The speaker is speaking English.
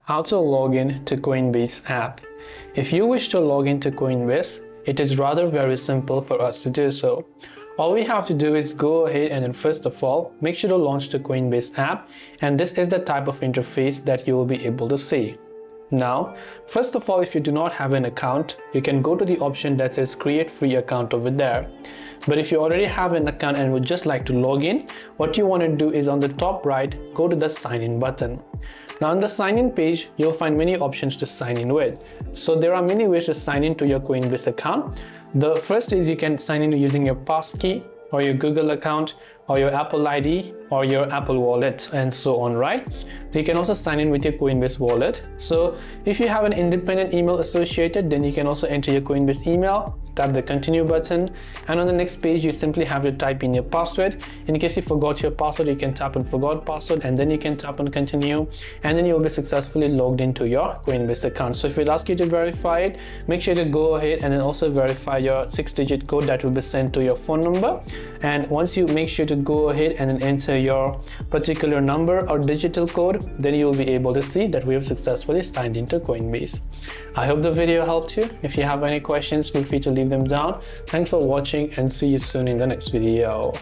How to log in to Coinbase app. If you wish to log into Coinbase, it is rather very simple for us to do so. All we have to do is go ahead and then first of all, make sure to launch the Coinbase app, and this is the type of interface that you will be able to see. Now, first of all, if you do not have an account, you can go to the option that says create free account over there. But if you already have an account and would just like to log in, what you want to do is on the top right, go to the sign in button. Now on the sign in page, you'll find many options to sign in with. So there are many ways to sign into your Coinbase account. The first is you can sign in using your passkey or your Google account or your Apple ID or your Apple wallet and so on, right? You can also sign in with your Coinbase wallet. So if you have an independent email associated, then you can also enter your Coinbase email, tap the continue button, and on the next page you simply have to type in your password. In case you forgot your password, you can tap on forgot password and then you can tap on continue, and then you'll be successfully logged into your Coinbase account. So if it asks you to verify it, make sure to go ahead and then also verify your 6-digit code that will be sent to your phone number. And once you make sure to go ahead and then enter your particular number or digital code, then you will be able to see that we have successfully signed into Coinbase. I hope the video helped you. If you have any questions, feel free to leave them down. Thanks for watching and see you soon in the next video.